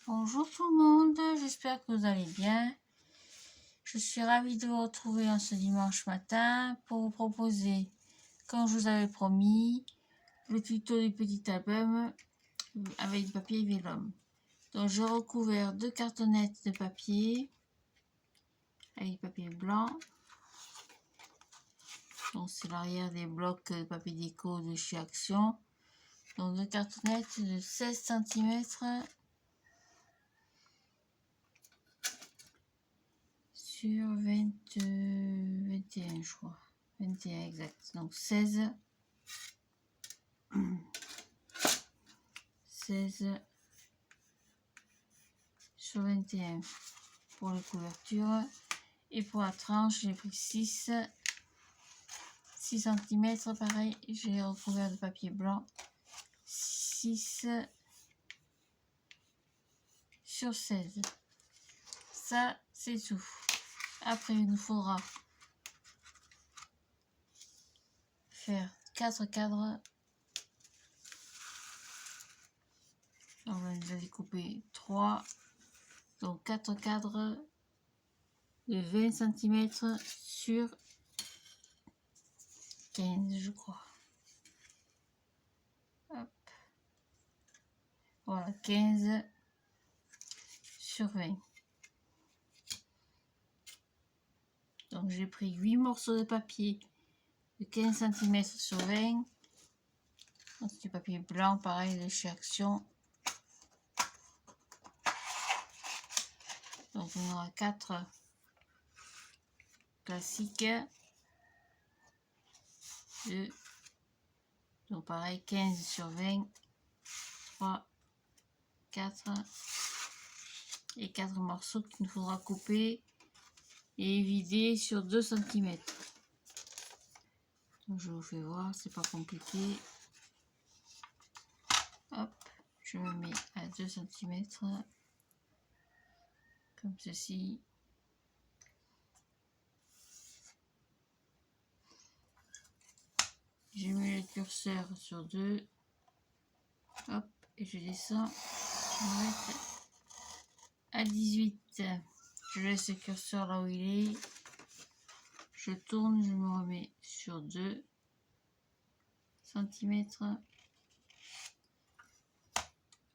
Bonjour tout le monde, j'espère que vous allez bien. Je suis ravie de vous retrouver en ce dimanche matin pour vous proposer, comme je vous avais promis, le tuto du petit album avec du papier vélum. Donc j'ai recouvert 2 cartonnettes de papier avec du papier blanc. Donc c'est l'arrière des blocs de papier déco de chez Action. Donc 2 cartonnettes de 16 cm sur 21 je crois. 21 exact. Donc 16 sur 21 pour les couvertures. Et pour la tranche, j'ai pris 6 cm pareil. J'ai recouvert de papier blanc. 6 sur 16. Ça, c'est tout. Après, il nous faudra faire 4 cadres. On va déjà découper 3. Donc 4 cadres de 20 cm sur 15, je crois. Hop. Voilà, 15 sur 20. Donc j'ai pris 8 morceaux de papier de 15 cm sur 20. C'est du papier blanc, pareil de chez Action. Donc on aura 4 classiques. Donc pareil, 15 sur 20. 3, 4 et 4 morceaux qu'il nous faudra couper et vider sur 2 cm. Donc je vous fais voir, c'est pas compliqué. Hop, je me mets à 2 cm comme ceci. Je mets le curseur sur 2. Hop, et je descends. Je vais mettre à 18. Je laisse le curseur là où il est. Je tourne, je me remets sur 2 cm.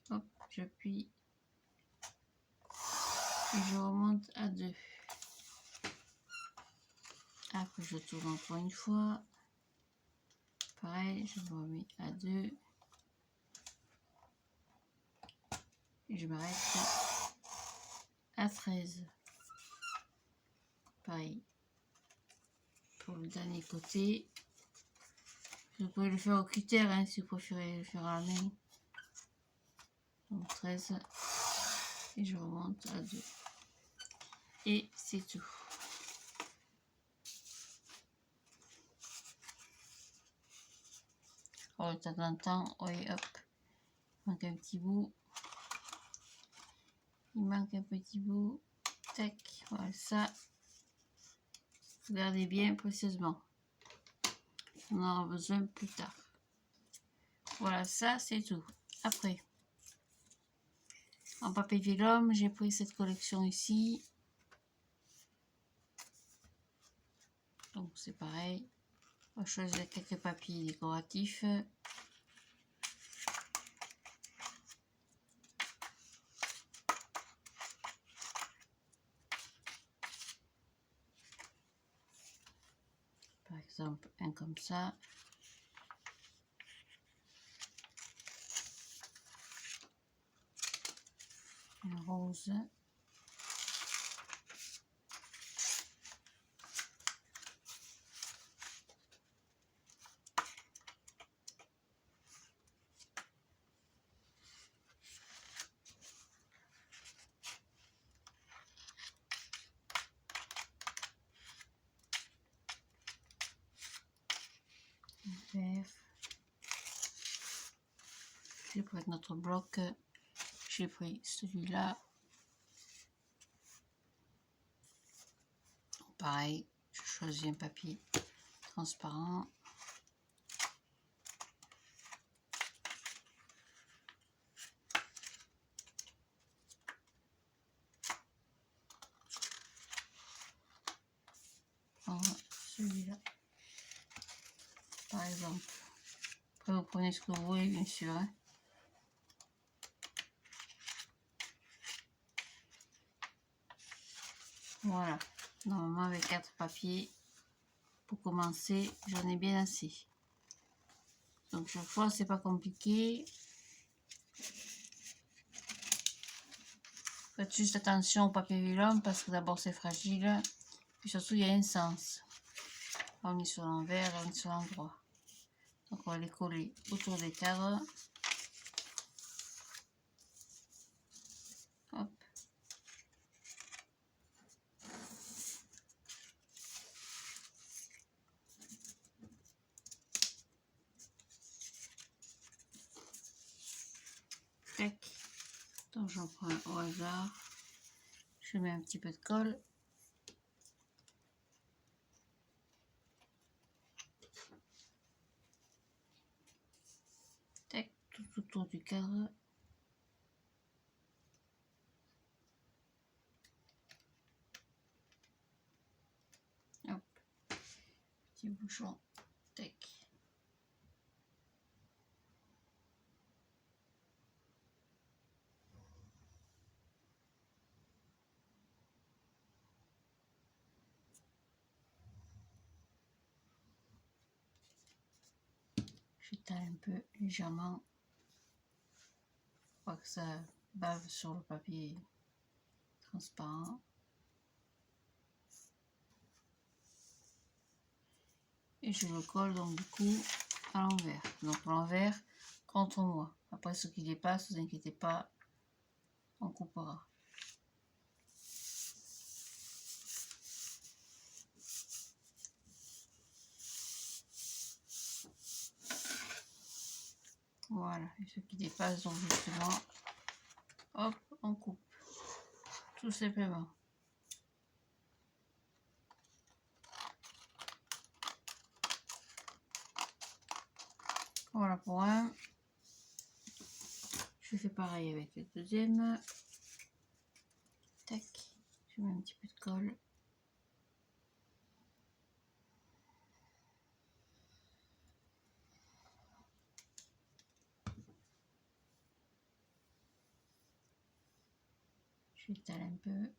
Hop, j'appuie. Et je remonte à 2. Après, je tourne encore une fois. Pareil, je me remets à 2. Et je m'arrête à 13. Pareil. Pour le dernier côté. Vous pouvez le faire au cutter hein, si vous préférez le faire à la main. Donc 13. Et je remonte à 2. Et c'est tout. Oh, de temps en temps, oui, hop. Il manque un petit bout. Il manque un petit bout. Tac, voilà ça. Regardez bien précieusement. On en aura besoin plus tard. Voilà, ça c'est tout. Après, en papier vélum, j'ai pris cette collection ici. Donc c'est pareil. On va choisir quelques papiers décoratifs. Par exemple, un comme ça. Un rose. Vert. J'ai pris notre bloc. J'ai pris celui-là. Pareil, je choisis un papier transparent. exemple. Après, vous prenez ce que vous voulez, bien sûr. Hein. Voilà. Normalement, avec 4 papiers, pour commencer, j'en ai bien assez. Donc, chaque fois, c'est pas compliqué. Faites juste attention au papier vélum parce que d'abord, c'est fragile. Puis surtout, il y a un sens. Là, on est sur l'envers, là, on est sur l'endroit. Donc, on va les coller autour des cadres. Hop. Tac. Donc, j'en prends un au hasard. Je mets un petit peu de colle. Tac, tout autour du cadre. Hop. Petit bouchon. Tac. J'étale un peu légèrement. Pas que ça bave sur le papier transparent. Et je le colle donc du coup à l'envers. Donc l'envers contre moi. Après ce qui dépasse, ne vous inquiétez pas, on coupera. Voilà, et ce qui dépasse donc justement, hop, on coupe. Tout simplement. Voilà pour un. Je fais pareil avec le deuxième. Tac, je mets un petit peu de colle. J'étale un peu.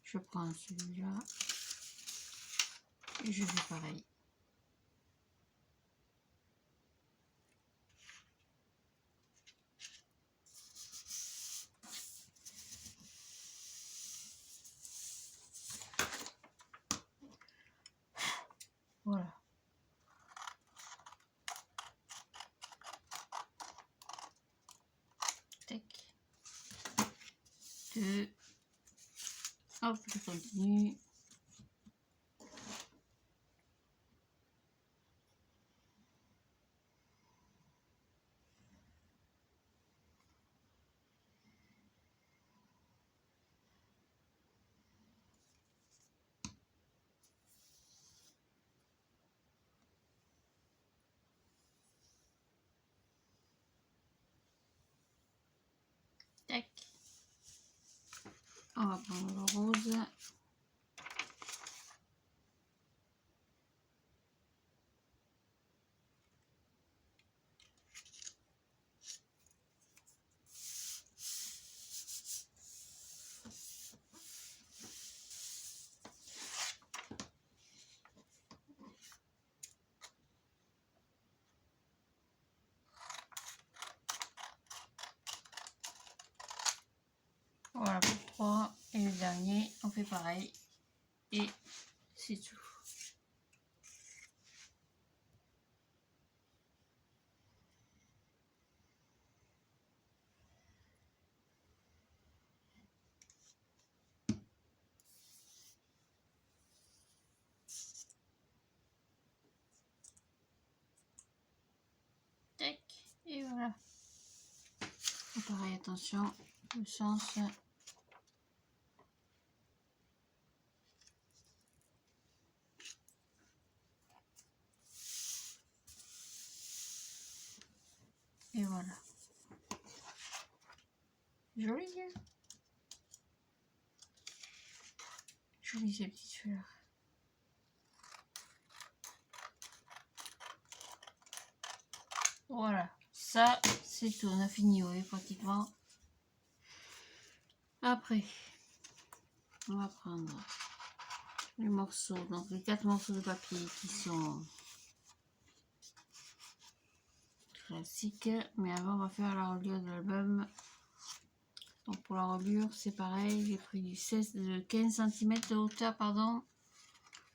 Je prends celui-là et je fais pareil. Voilà. Tac. 2. Hop, je continue. Tac. On va prendre le rose. Voilà pour 3. Et le dernier, on fait pareil. Et c'est tout. Tac. Et voilà. Et pareil, attention, le sens. Et voilà. Joli, hein? Jolies ces petites fleurs. Voilà, ça c'est tout, on a fini, oui, pratiquement. Après, on va prendre les morceaux, donc les 4 morceaux de papier qui sont classiques, mais avant on va faire la reliure de l'album. Donc pour la reliure c'est pareil, j'ai pris du 15 cm de hauteur, pardon.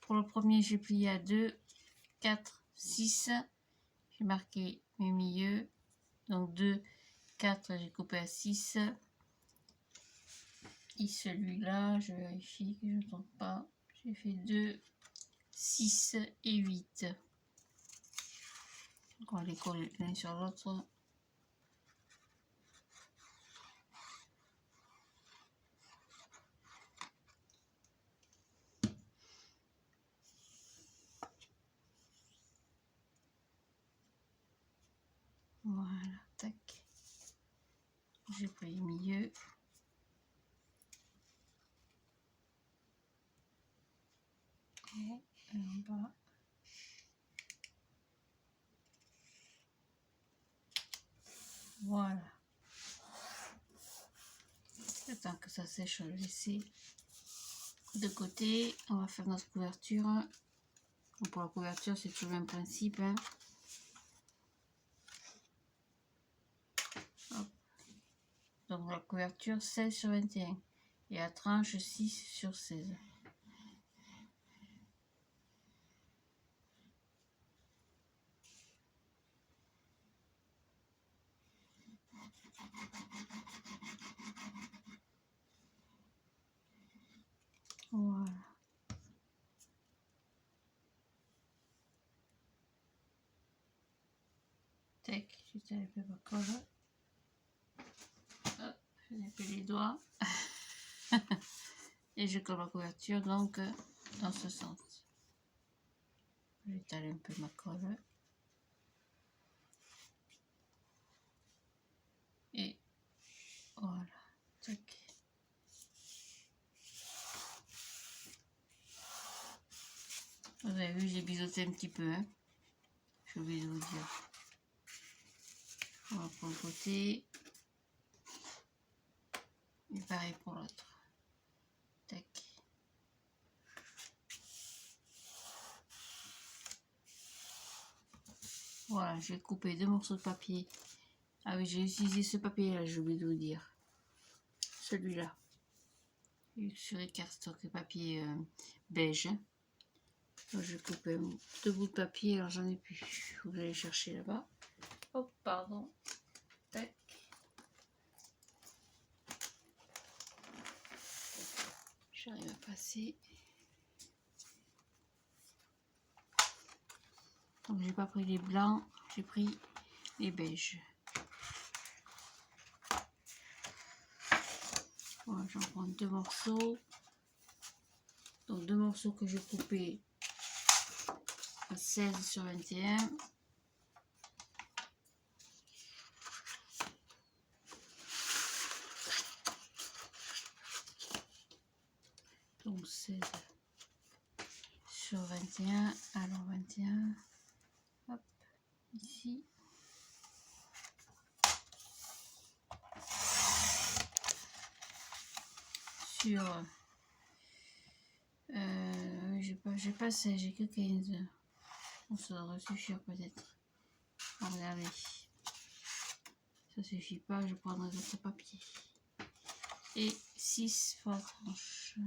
Pour le premier j'ai plié à 2, 4, 6, j'ai marqué mes milieux, donc 2, 4, j'ai coupé à 6. Et celui-là, je vérifie que je ne trompe pas, j'ai fait 2, 6 et 8. Donc on va les coller l'un sur l'autre. Voilà, tac. J'ai pris le milieu. Et en bas. Voilà. Le temps que ça sèche, on va le laisser de côté. On va faire notre couverture. Donc pour la couverture, c'est toujours le même principe. Hein. Donc la couverture 16 sur 21 et la tranche 6 sur 16. Voilà. Tac, juste avec ma colle. Hop, je n'ai les doigts. Et je colle la couverture donc dans ce sens. J'étale un peu ma colle. Et voilà. Tac. Vous avez vu, j'ai biseauté un petit peu. Hein. J'ai oublié de vous dire. On va prendre le côté. Et pareil pour l'autre. Tac. Voilà, j'ai coupé 2 morceaux de papier. Ah oui, j'ai utilisé ce papier-là, j'ai oublié de vous dire. Celui-là. Sur les cardstocks, le papier beige. Donc, j'ai coupé 2 bouts de papier, alors j'en ai plus. Faut que j'aille chercher là-bas. Oh, pardon. Tac. J'arrive à passer. Donc j'ai pas pris les blancs, j'ai pris les beiges. Voilà, j'en prends 2 morceaux. Donc 2 morceaux que j'ai coupés à 16 sur 21. Donc 16 sur 21. Alors 21. Hop, ici. Sur j'ai pas 16, j'ai que 15. On ça devrait suffire peut-être. Regardez. Ça suffit pas, je prendrai d'autres papiers. Et 6 pour la tranche.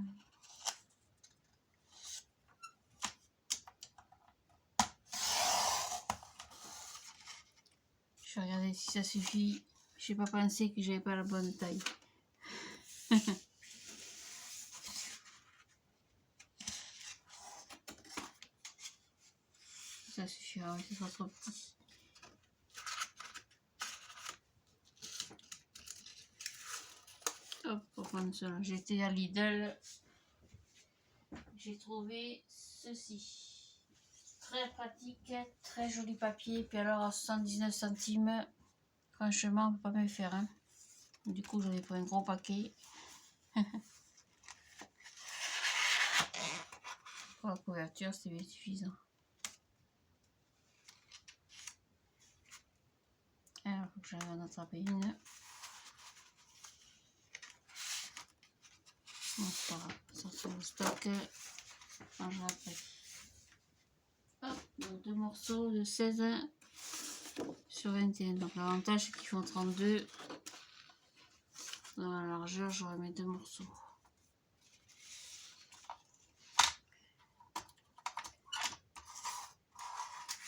Je vais regarder si ça suffit. Je n'ai pas pensé que j'avais pas la bonne taille. Ça suffira, oui, c'est pas trop petit. Hop, pour prendre cela. J'étais à Lidl. J'ai trouvé ceci. Très pratique, très joli papier. Puis alors à 79 centimes, franchement, on peut pas me faire. Hein. Du coup, j'en ai pris un gros paquet. Pour la couverture, c'est bien suffisant. Alors, il faut que j'aille en attraper une. Bon, c'est pas grave, sortir le stock. Changera après. Hop, donc 2 morceaux de 16 sur 21. Donc l'avantage c'est qu'ils font 32. Dans la largeur, j'aurai mes 2 morceaux.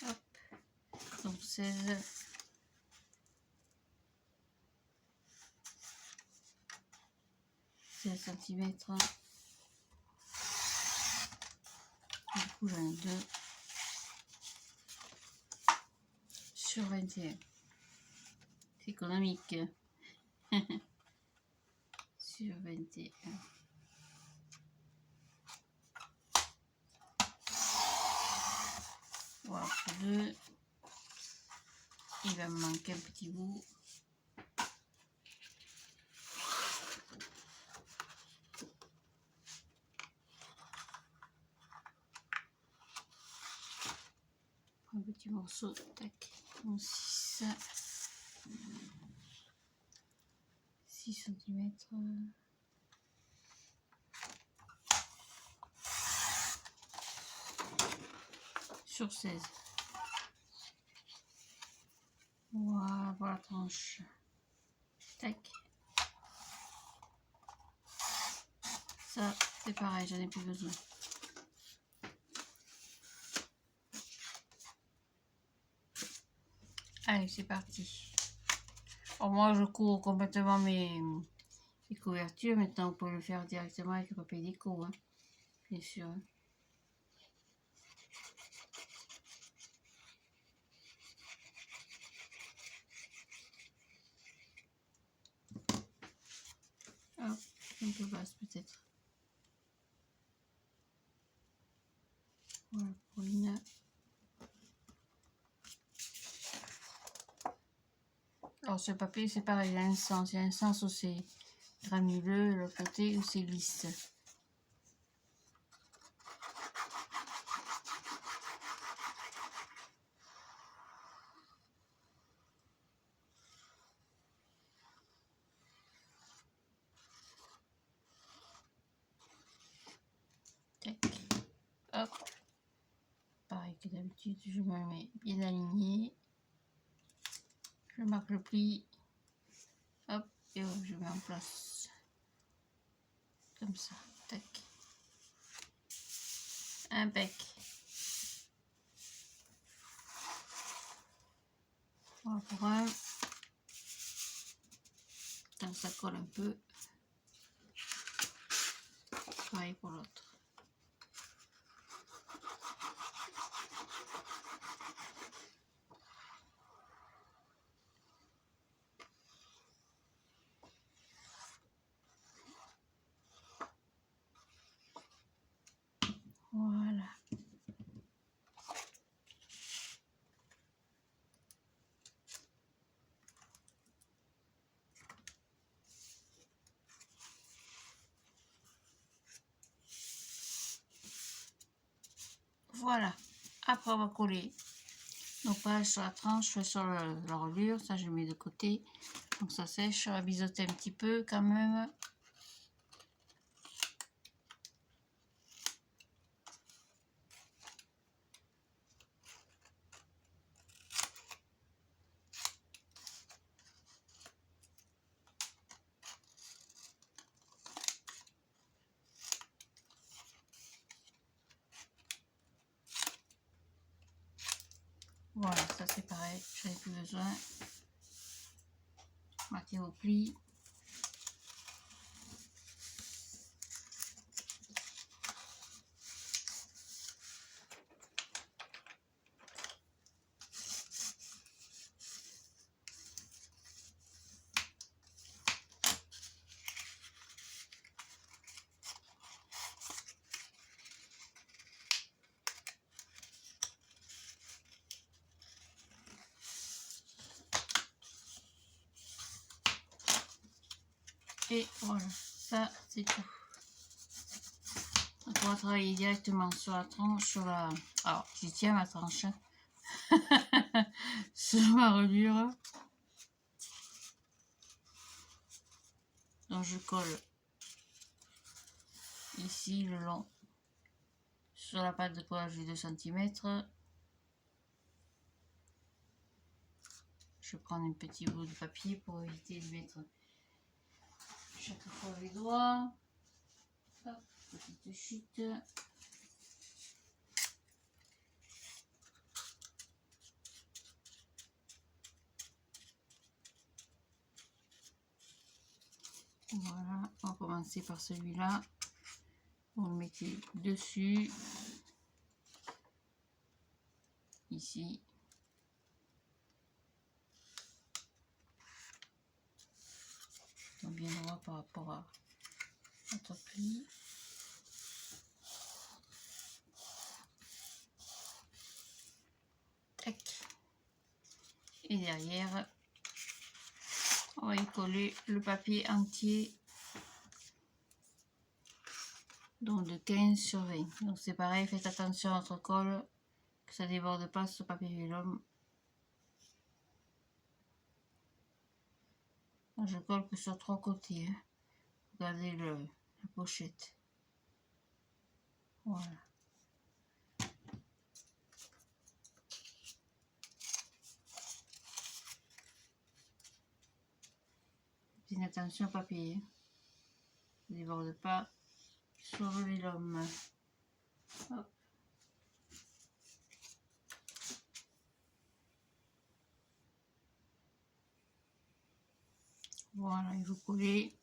Hop, donc 16. Centimètres. Du coup, j'en ai 2 sur 21. C'est économique. Sur 21. Voilà, pour 2. Il va me manquer un petit bout. Un petit morceau, tac, 6 cm sur 16. Voilà, pour la tranche, tac. Ça, c'est pareil, j'en ai plus besoin. Allez, c'est parti. Alors moi, je cours complètement mes couvertures. Maintenant, on peut le faire directement avec le papier déco, hein, bien sûr. Hop, un peu basse peut-être. Voilà pour une. Alors ce papier, c'est pareil, il y a un sens. Il y a un sens où c'est granuleux, l'autre côté où c'est lisse. Tac. Hop. Pareil que d'habitude, je me mets bien aligné. Je marque le pli. Hop, et hop, je mets en place. Comme ça. Tac. Impec. Voilà pour un. Quand ça colle un peu. Pareil pour l'autre. Voilà. Voilà. Après, on va coller nos pages sur la tranche, sur la reliure. Ça, je le mets de côté. Donc, ça sèche. On va biseauter un petit peu quand même. Voilà, ça c'est pareil, j'en ai plus besoin. Marquez au pli. Et voilà, ça c'est tout. Donc pourra travailler directement sur la tranche, sur la... Alors, j'y tiens ma tranche. Sur ma reliure. Donc je colle ici le long sur la pâte de collage de 2 cm. Je prends un petit bout de papier pour éviter de mettre chaque fois les doigts. Hop, petite chute. Voilà, on va commencer par celui-là. Vous le mettez dessus, ici. Donc bien droit par rapport à notre pli. Tac. Et derrière, on va y coller le papier entier. Donc de 15 sur 20. Donc c'est pareil, faites attention à votre colle, que ça ne déborde pas sur papier vélum. Je colle que sur 3 côtés. Hein. Regardez la pochette. Voilà. Faites attention au papier. Ne déborde pas sur le vélum. Hop. Voilà, et vous collez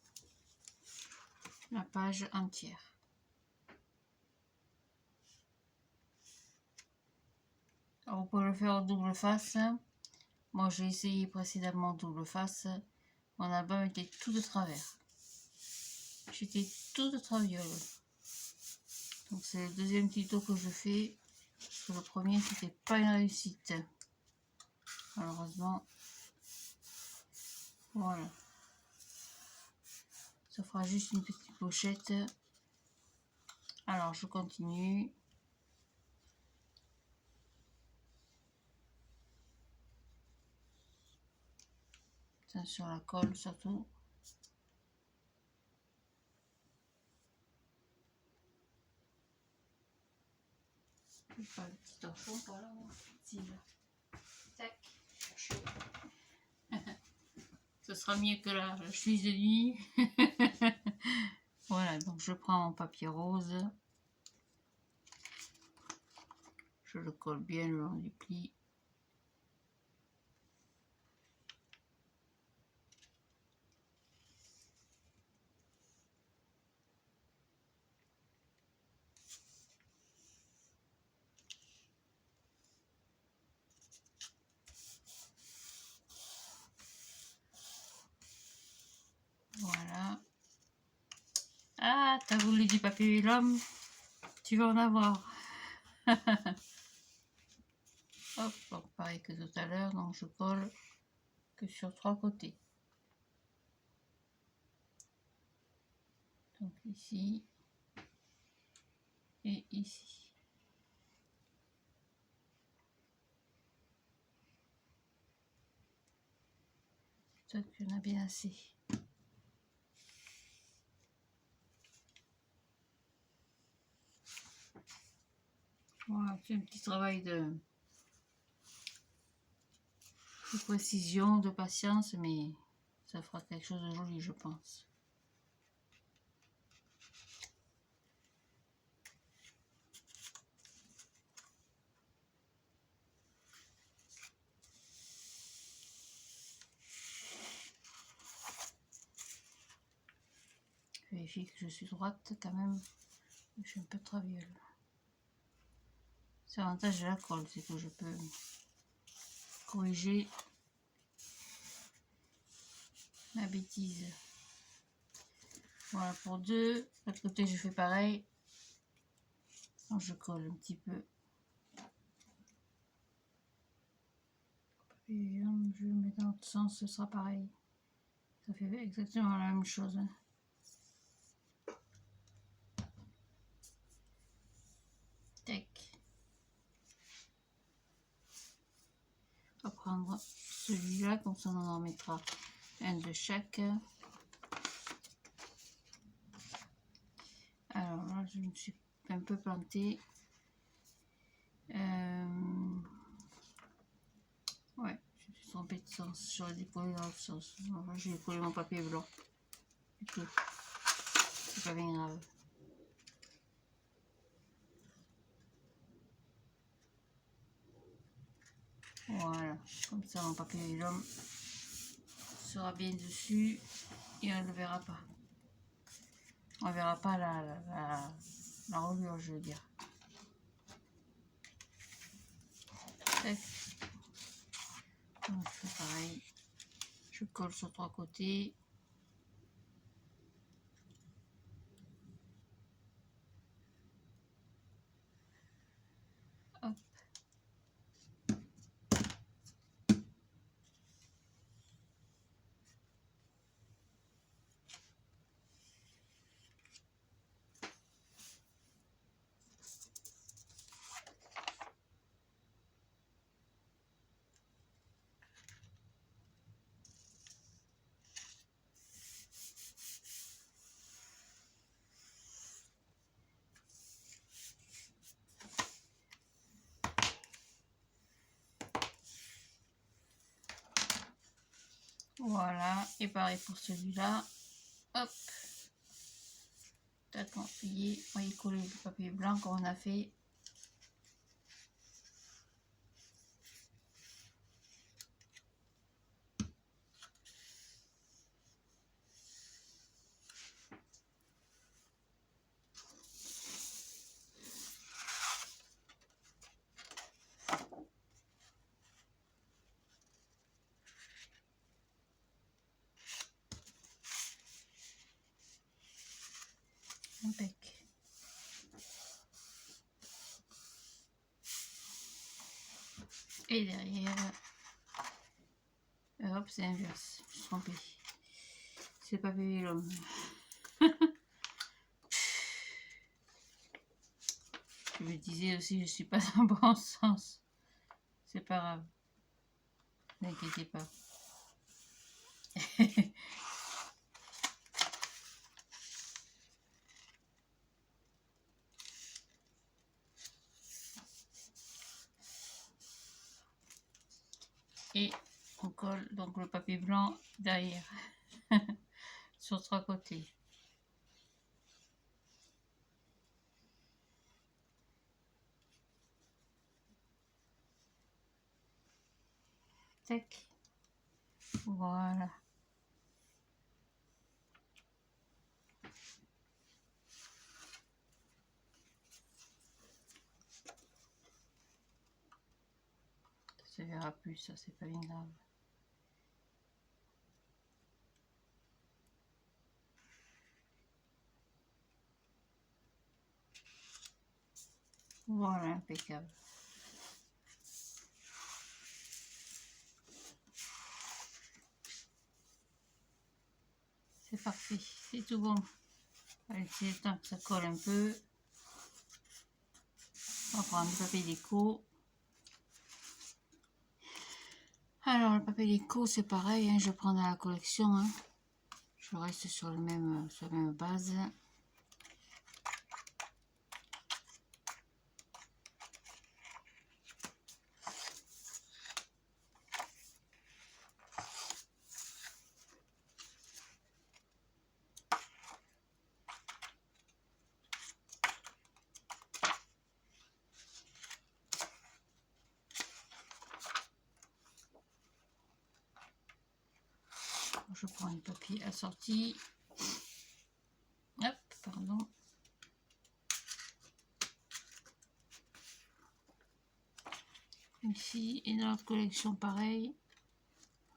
la page entière. Alors, vous pouvez le faire en double face. Moi, j'ai essayé précédemment double face. Mon album était tout de travers. J'étais tout de traviole. Donc, c'est le deuxième tuto que je fais. Parce que le premier, c'était pas une réussite. Malheureusement. Voilà. Ça fera juste une petite pochette. Alors, je continue. Attention à la colle surtout. Je vais faire le petit torchon par là. Tac. Ce sera mieux que la chemise de nuit. Voilà, donc je prends mon papier rose. Je le colle bien le long du pli. Voilà. Ah, t'as voulu du papier vélum? Tu vas en avoir. Hop, donc pareil que tout à l'heure, donc je colle que sur 3 côtés. Donc ici et ici. Peut-être qu'il y en a bien assez. Voilà, c'est un petit travail de précision, de patience, mais ça fera quelque chose de joli, je pense. Je vérifie que je suis droite quand même. Je suis un peu traviole. C'est l'avantage de la colle, c'est que je peux corriger ma bêtise. Voilà pour deux. De l'autre côté, je fais pareil. Donc, je colle un petit peu. Et je le mets dans l'autre sens, ce sera pareil. Ça fait exactement la même chose. On va prendre celui-là, comme ça on en mettra un de chaque. Alors là, je me suis un peu plantée. Ouais, je me suis trompée de sens. J'aurais dû coller dans l'autre sens. Enfin, j'ai collé mon papier blanc. C'est pas bien grave. Voilà, comme ça mon papier blanc sera bien dessus et on ne le verra pas. On ne verra pas la reliure, je veux dire. Tac. Donc, je fais pareil. Je colle sur 3 côtés. Hop. Voilà, et pareil pour celui-là. Hop. Tac, on va y coller le papier blanc comme on a fait. Impec. Et derrière, hop, c'est inverse. Je me suis trompée. C'est pas papier l'homme. Je me disais aussi, je suis pas dans le bon sens. C'est pas grave. N'inquiétez pas. Et on colle donc le papier blanc derrière. Sur 3 côtés. Tac. Voilà. Ça se verra plus, ça c'est pas bien grave. Voilà, impeccable. C'est parfait, c'est tout bon. Allez, c'est le temps que ça colle un peu. On va prendre du papier déco. Alors, le papier déco, c'est pareil, hein, je prends dans la collection. Hein. Je reste sur la même base. Je prends un papier assorti. Hop, pardon. Ici, et dans notre collection, pareil.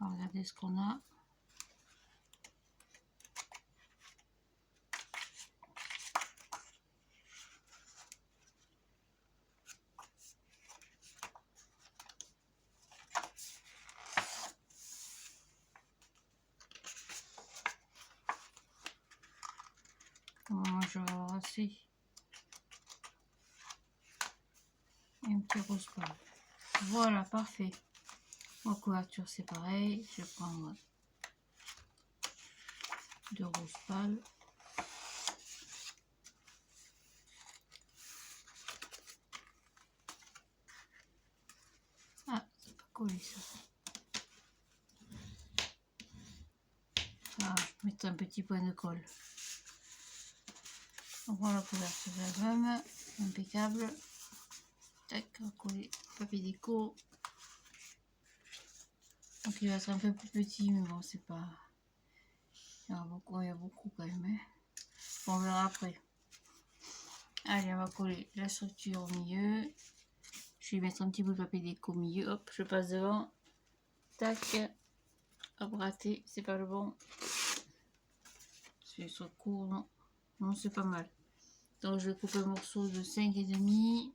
On va regarder ce qu'on a. Moi, je vais avoir assez. Et un petit rose pâle. Voilà, parfait. En couverture, c'est pareil. Je vais prendre de rose pâle. Ah, c'est pas collé ça. Ah, je vais mettre un petit point de colle. On prend la couverture d'album, impeccable. Tac, on va coller papier déco. Donc il va être un peu plus petit, mais bon, c'est pas. Il y a beaucoup quand même. Hein. Bon, on verra après. Allez, on va coller la structure au milieu. Je vais mettre un petit bout de papier déco au milieu. Hop, je passe devant. Tac. Hop, raté, c'est pas le bon. C'est sur court, non. Non, c'est pas mal. Donc je coupe un morceau de 5,5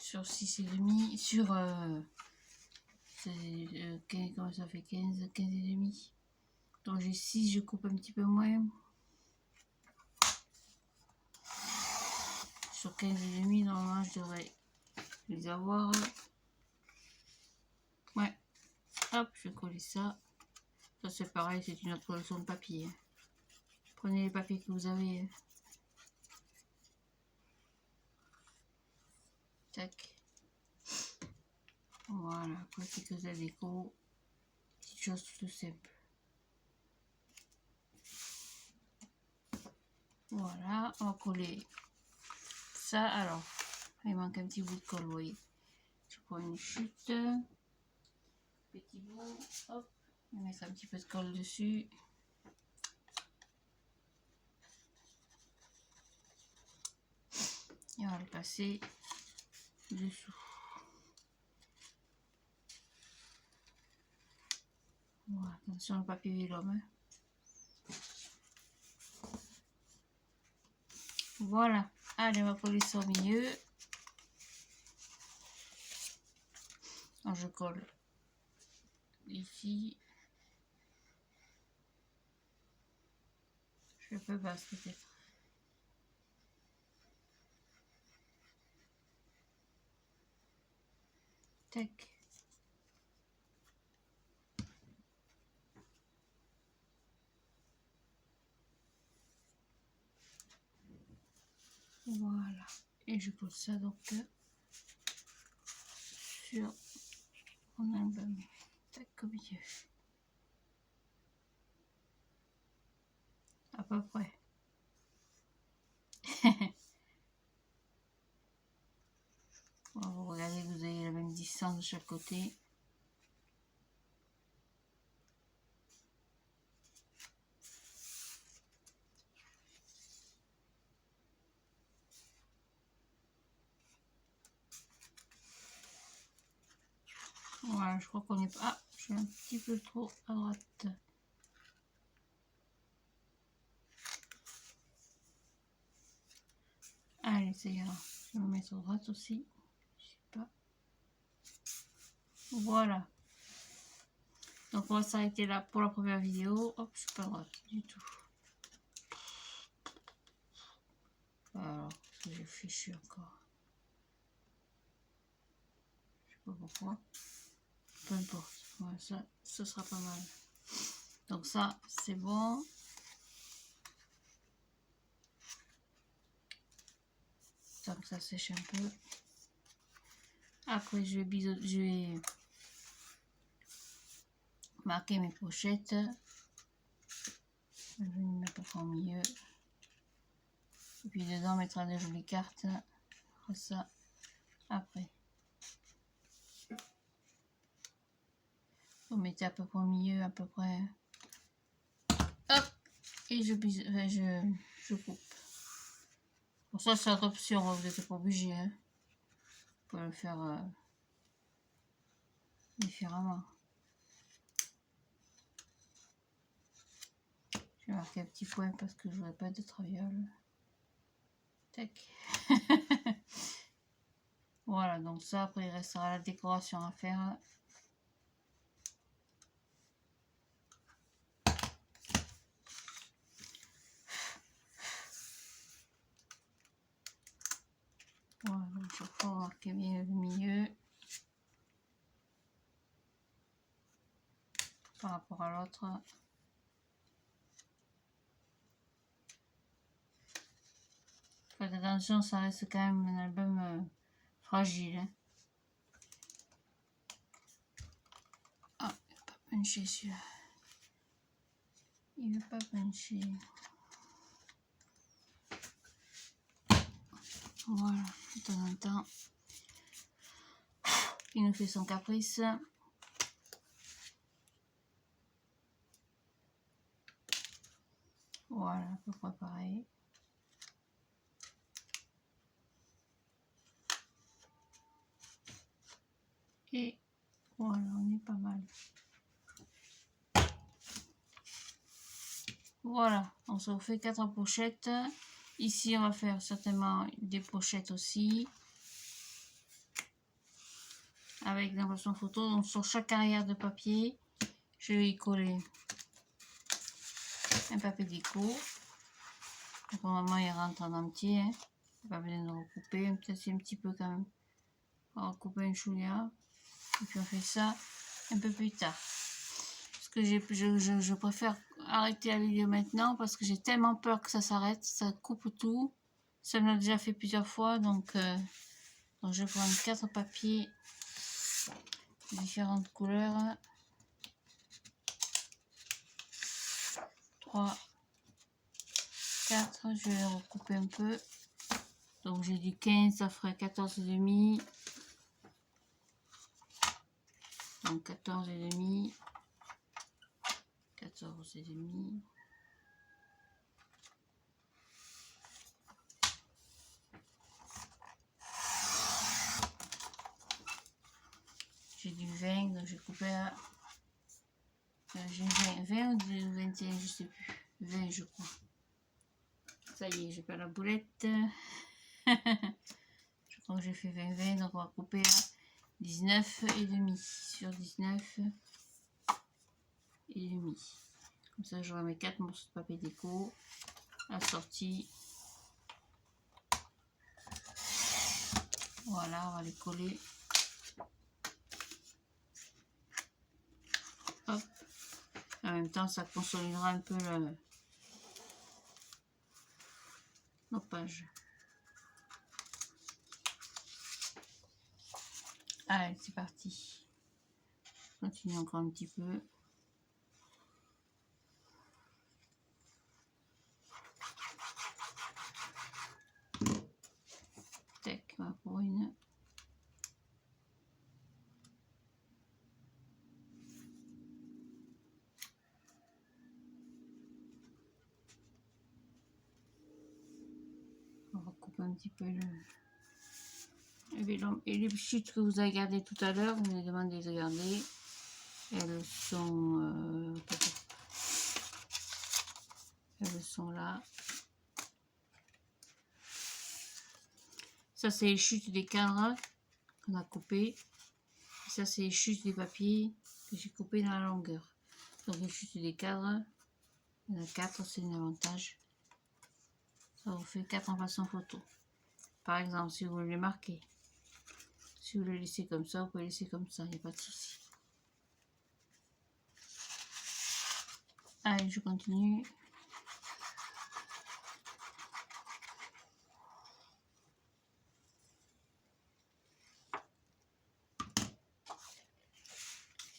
sur 6,5 sur comment ça fait 15,5. Donc j'ai 6, je coupe un petit peu moins. Sur 15,5, normalement je devrais les avoir. Ouais. Hop, je vais coller ça. Ça c'est pareil, c'est une autre collection de papier. Prenez les papiers que vous avez. Tac. Voilà, petite chose à déco. Petite chose tout simple. Voilà, on va coller ça. Alors, il manque un petit bout de colle, vous voyez. Je prends une chute. Petit bout. Hop. On va mettre un petit peu de colle dessus. Et on va le passer dessous. Voilà, attention le papier vélum. Hein. Voilà. Allez, on va coller ça au milieu. Alors, je colle ici. Je suis un peu basse peut-être. Tac. Voilà. Et je colle ça donc sur mon album. Tac, au milieu. À peu près. Bon, vous regardez que vous avez la même distance de chaque côté. Voilà, je crois qu'on est pas. Ah, je suis un petit peu trop à droite. Allez, ça ira. Je vais me mettre à droite aussi. Je sais pas. Voilà. Donc on va s'arrêter là pour la première vidéo. Hop, je suis pas à droite du tout. Alors, j'ai fichu encore. Je sais pas pourquoi. Peu importe. Voilà, ça, ce sera pas mal. Donc ça, c'est bon. Tant que ça sèche un peu. Après, je vais marquer mes pochettes. Je vais les mettre au milieu. Et puis dedans, on mettra des jolies cartes. Ça, après. Vous mettez à peu près au milieu, à peu près. Hop! Et je coupe. Pour ça, c'est votre option, vous n'êtes pas obligé. Hein. Vous pouvez le faire différemment. Je vais marquer un petit point parce que je ne voudrais pas de traviole. Tac. Voilà, donc ça, après, il restera la décoration à faire. Voilà, donc je vais marquer bien le milieu. par rapport à l'autre. Faites attention, ça reste quand même un album fragile. Hein. Ah, il ne veut pas puncher celui-là. Il ne veut pas puncher. Voilà, de temps en temps. Il nous fait son caprice. Voilà, à peu près pareil. Et voilà, on est pas mal. Voilà, on se refait 4 pochettes. Ici, on va faire certainement des pochettes aussi. Avec l'impression photo. Donc, sur chaque arrière de papier, je vais y coller un papier déco. Donc, normalement, il rentre en entier. Hein. Pas besoin de recouper. Peut-être un petit peu quand même. On va recouper un chouïa. Et puis, on fait ça un peu plus tard. Parce que je préfère arrêter la vidéo maintenant parce que j'ai tellement peur que ça s'arrête. Ça coupe tout. Ça me l'a déjà fait plusieurs fois. Donc je vais prendre 4 papiers de différentes couleurs. 3, 4. Je vais les recouper un peu. Donc j'ai dit 15, ça ferait 14,5. Donc 14,5. 14,5. J'ai du 20, donc j'ai coupé à... J'ai 20 ou 21, je sais plus. 20 je crois. Ça y est, j'ai pas la boulette. Je crois que j'ai fait 20, donc on va couper à 19,5 sur 19,5. Comme ça, j'aurai mes 4 morceaux de papier déco assortis. Voilà, on va les coller. Hop. En même temps, ça consolidera un peu nos pages. Allez, c'est parti. Continue encore un petit peu. Tac, on va pour une. On va couper un petit peu et les chutes que vous avez gardées tout à l'heure, vous me demandez de garder. Elles sont là. Ça, c'est les chutes des cadres qu'on a coupées. Ça, c'est les chutes des papiers que j'ai coupées dans la longueur. Donc, les chutes des cadres, il y en a 4, c'est un avantage. Ça vous fait 4 emplacements photo. Par exemple, si vous voulez les marquer, si vous le laissez comme ça, vous pouvez laisser comme ça, il n'y a pas de souci. Allez, je continue.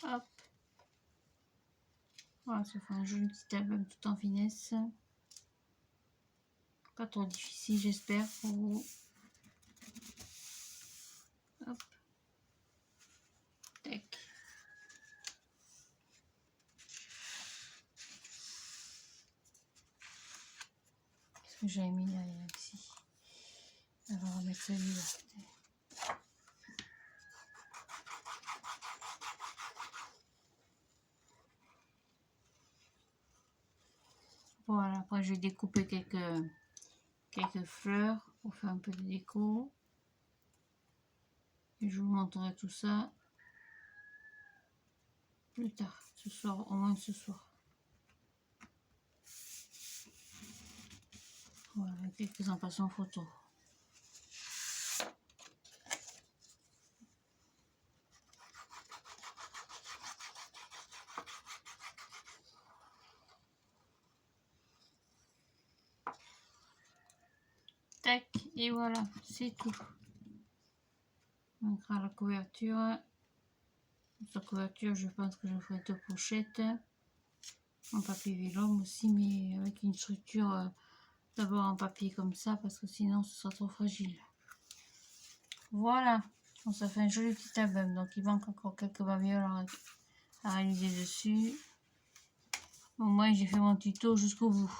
Hop. Voilà, ça fait un joli petit album tout en finesse. Pas trop difficile, j'espère, pour vous. Hop. Tac. Qu'est-ce que j'avais mis derrière ici? On va remettre celui-là. Voilà, après je vais découper quelques fleurs pour faire un peu de déco. Et je vous montrerai tout ça plus tard, ce soir, au moins ce soir. Voilà, quelques impressions photo. tac, et voilà, c'est tout. On mettra la couverture. Sur couverture, je pense que je ferai 2 pochettes. En papier vélum aussi, mais avec une structure d'abord en papier comme ça, parce que sinon ce sera trop fragile. Voilà, donc ça fait un joli petit album. Donc il manque encore quelques babioles à réaliser dessus. Au moins j'ai fait mon tuto jusqu'au bout.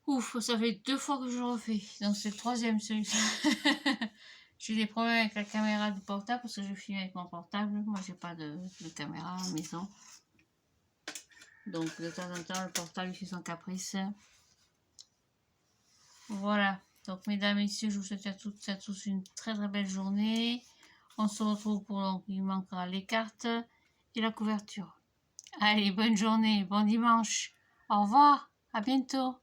Ouf, ça fait 2 fois que je le refais. Donc c'est le 3e celui-ci. J'ai des problèmes avec la caméra du portable parce que je filme avec mon portable. Moi j'ai pas de caméra à la maison. Donc de temps en temps le portable il fait son caprice. Voilà. Donc mesdames et messieurs, je vous souhaite à toutes et à tous une très très belle journée. On se retrouve pour donc il manquera les cartes et la couverture. Allez, bonne journée, bon dimanche. Au revoir, à bientôt.